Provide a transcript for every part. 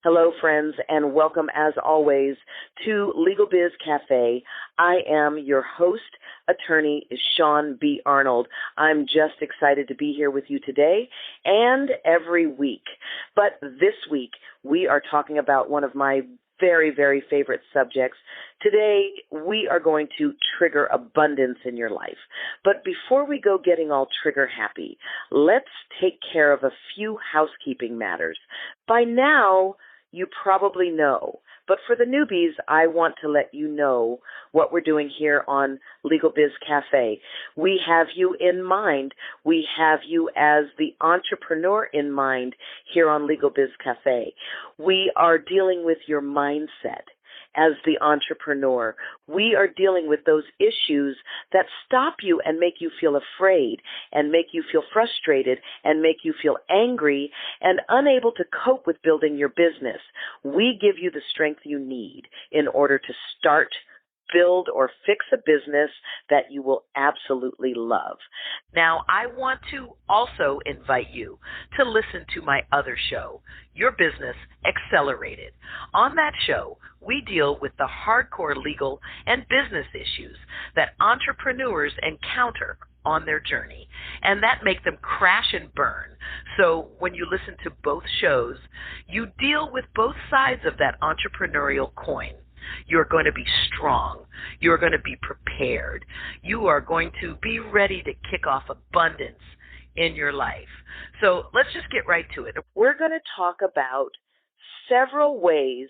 Hello, friends, and welcome, as always, to LegalBiz Cafe. I am your host, attorney Shaune B. Arnold. I'm just excited to be here with you today and every week. But this week, we are talking about one of my very, very favorite subjects. Today, we are going to trigger abundance in your life. But before we go getting all trigger happy, let's take care of a few housekeeping matters. By now, you probably know, but for the newbies, I want to let you know what we're doing here on LegalBiz Cafe. We have you in mind. We have you as the entrepreneur in mind here on LegalBiz Cafe. We are dealing with your mindset as the entrepreneur. We are dealing with those issues that stop you and make you feel afraid and make you feel frustrated and make you feel angry and unable to cope with building your business. We give you the strength you need in order to start, build, or fix a business that you will absolutely love. Now, I want to also invite you to listen to my other show, Your Business Accelerated. On that show, we deal with the hardcore legal and business issues that entrepreneurs encounter on their journey, and that make them crash and burn. So when you listen to both shows, you deal with both sides of that entrepreneurial coin. You're going to be strong. You're going to be prepared. You are going to be ready to kick off abundance in your life. So let's just get right to it. We're going to talk about several ways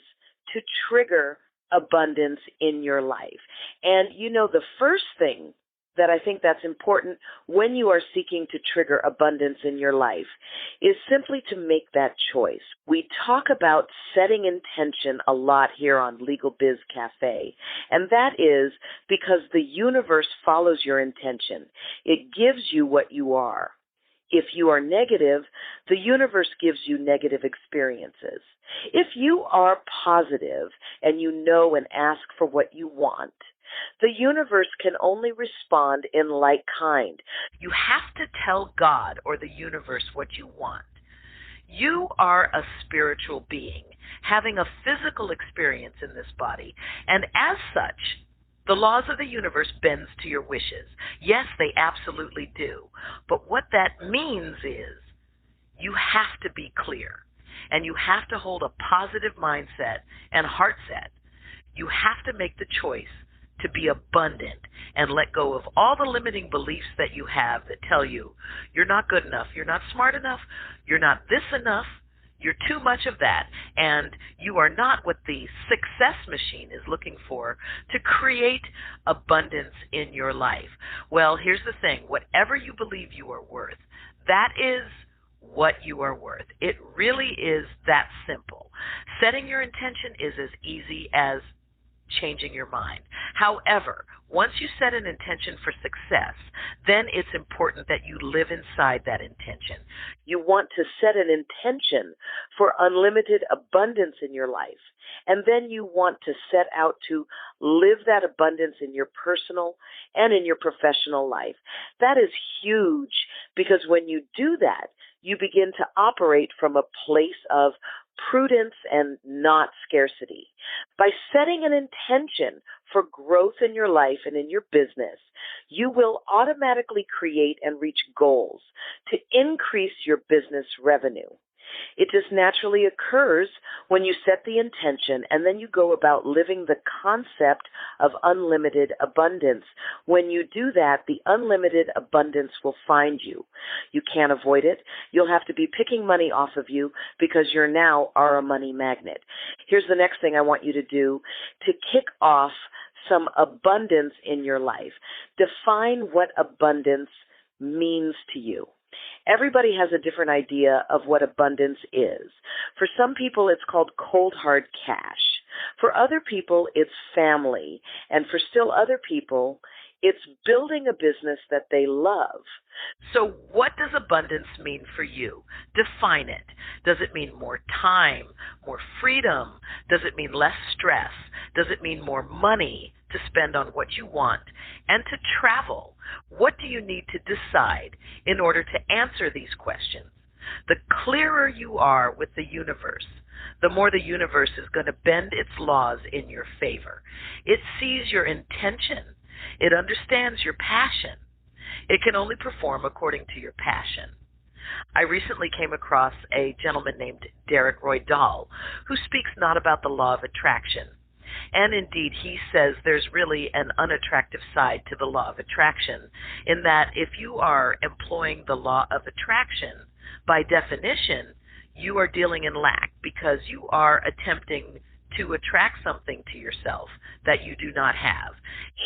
to trigger abundance in your life. And you know, the first thing that I think that's important when you are seeking to trigger abundance in your life is simply to make that choice. We talk about setting intention a lot here on LegalBiz Cafe, and that is because the universe follows your intention. It gives you what you are. If you are negative, the universe gives you negative experiences. If you are positive and you know and ask for what you want, the universe can only respond in like kind. You have to tell God or the universe what you want. You are a spiritual being having a physical experience in this body, and as such, the laws of the universe bends to your wishes. Yes, they absolutely do. But what that means is you have to be clear, and you have to hold a positive mindset and heart set. You have to make the choice to be abundant and let go of all the limiting beliefs that you have that tell you you're not good enough, you're not smart enough, you're not this enough, you're too much of that, and you are not what the success machine is looking for to create abundance in your life. Well, here's the thing. Whatever you believe you are worth, that is what you are worth. It really is that simple. Setting your intention is as easy as changing your mind. However, once you set an intention for success, then it's important that you live inside that intention. You want to set an intention for unlimited abundance in your life, and then you want to set out to live that abundance in your personal and in your professional life. That is huge, because when you do that, you begin to operate from a place of prudence and not scarcity. By setting an intention for growth in your life and in your business, you will automatically create and reach goals to increase your business revenue. It just naturally occurs when you set the intention and then you go about living the concept of unlimited abundance. When you do that, the unlimited abundance will find you. You can't avoid it. You'll have to be picking money off of you because you now are a money magnet. Here's the next thing I want you to do to kick off some abundance in your life. Define what abundance means to you. Everybody has a different idea of what abundance is. For some people, it's called cold, hard cash. For other people, it's family. And for still other people, it's building a business that they love. So what does abundance mean for you? Define it. Does it mean more time, more freedom? Does it mean less stress? Does it mean more money to spend on what you want and to travel? What do you need to decide in order to answer these questions? The clearer you are with the universe, the more the universe is going to bend its laws in your favor. It sees your intention. It understands your passion. It can only perform according to your passion. I recently came across a gentleman named Derek Roy Dahl, who speaks not about the law of attraction. And indeed, he says there's really an unattractive side to the law of attraction, in that if you are employing the law of attraction, by definition, you are dealing in lack because you are attempting to attract something to yourself that you do not have.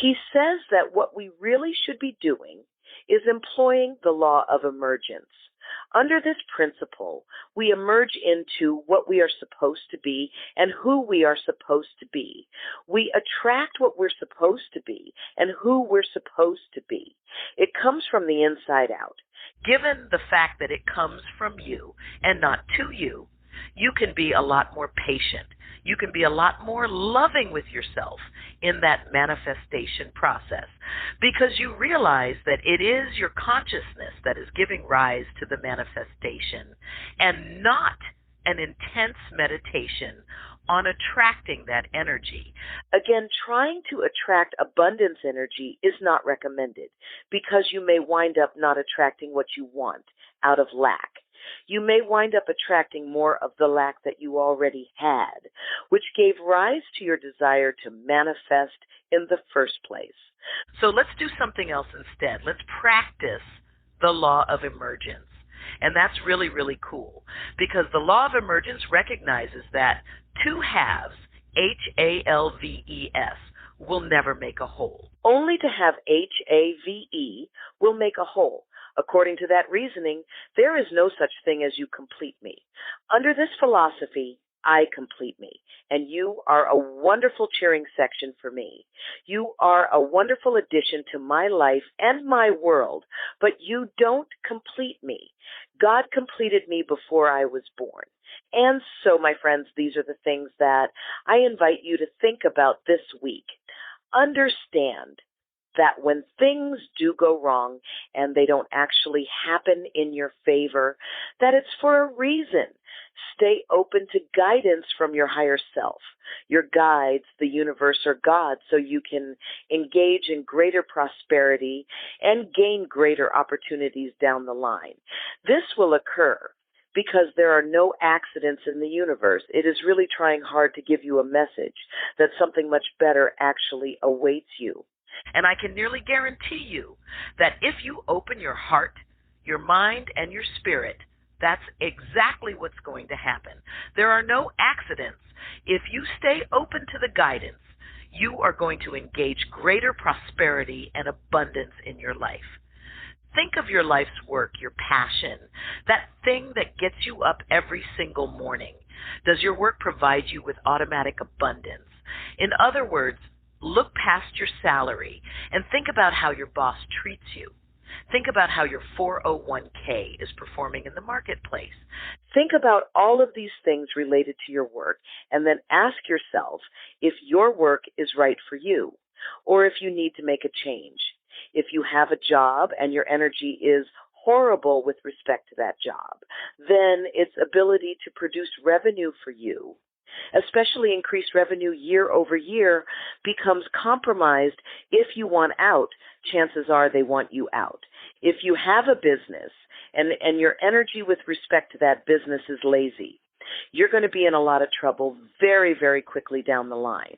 He says that what we really should be doing is employing the law of emergence. Under this principle, we emerge into what we are supposed to be and who we are supposed to be. We attract what we're supposed to be and who we're supposed to be. It comes from the inside out. Given the fact that it comes from you and not to you, you can be a lot more patient. You can be a lot more loving with yourself in that manifestation process because you realize that it is your consciousness that is giving rise to the manifestation and not an intense meditation on attracting that energy. Again, trying to attract abundance energy is not recommended because you may wind up not attracting what you want out of lack. You may wind up attracting more of the lack that you already had, which gave rise to your desire to manifest in the first place. So let's do something else instead. Let's practice the law of emergence. And that's really, really cool because the law of emergence recognizes that two halves, H-A-L-V-E-S, will never make a whole. Only to have H-A-V-E will make a whole. According to that reasoning, there is no such thing as you complete me. Under this philosophy, I complete me, and you are a wonderful cheering section for me. You are a wonderful addition to my life and my world, but you don't complete me. God completed me before I was born. And so, my friends, these are the things that I invite you to think about this week. Understand that when things do go wrong and they don't actually happen in your favor, that it's for a reason. Stay open to guidance from your higher self, your guides, the universe, or God, so you can engage in greater prosperity and gain greater opportunities down the line. This will occur because there are no accidents in the universe. It is really trying hard to give you a message that something much better actually awaits you. And I can nearly guarantee you that if you open your heart, your mind, and your spirit, that's exactly what's going to happen. There are no accidents. If you stay open to the guidance, you are going to engage greater prosperity and abundance in your life. Think of your life's work, your passion, that thing that gets you up every single morning. Does your work provide you with automatic abundance? In other words, look past your salary and think about how your boss treats you. Think about how your 401k is performing in the marketplace. Think about all of these things related to your work and then ask yourself if your work is right for you or if you need to make a change. If you have a job and your energy is horrible with respect to that job, then its ability to produce revenue for you, especially increased revenue year over year, becomes compromised. If you want out, chances are they want you out. If you have a business and your energy with respect to that business is lazy, you're going to be in a lot of trouble very, very quickly down the line.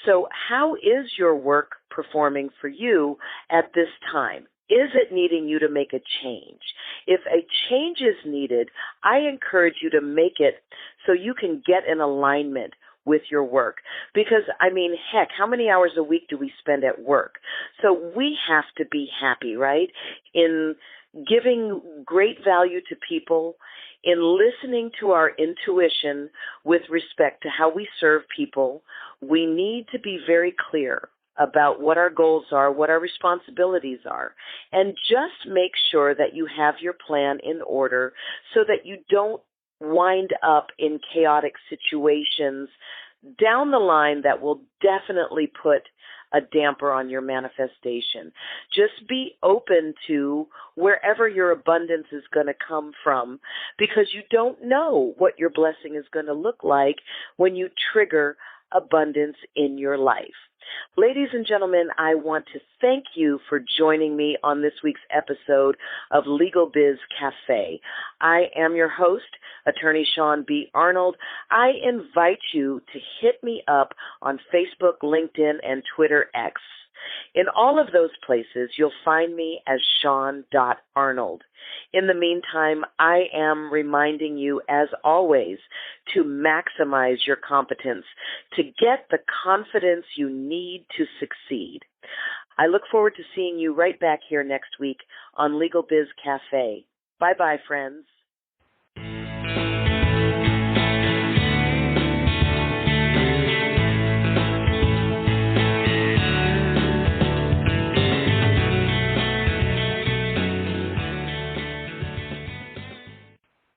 So how is your work performing for you at this time? Is it needing you to make a change? If a change is needed, I encourage you to make it so you can get in alignment with your work. Because, I mean, heck, how many hours a week do we spend at work? So we have to be happy, right? In giving great value to people, in listening to our intuition with respect to how we serve people, we need to be very clear about what our goals are, what our responsibilities are, and just make sure that you have your plan in order so that you don't wind up in chaotic situations down the line that will definitely put a damper on your manifestation. Just be open to wherever your abundance is going to come from, because you don't know what your blessing is going to look like when you trigger abundance in your life. Ladies and gentlemen, I want to thank you for joining me on this week's episode of LegalBiz Cafe. I am your host, Attorney Shaune B. Arnold. I invite you to hit me up on Facebook, LinkedIn, and Twitter X. In all of those places, you'll find me as Shaune.Arnold. In the meantime, I am reminding you, as always, to maximize your competence, to get the confidence you need to succeed. I look forward to seeing you right back here next week on LegalBiz Cafe. Bye-bye, friends.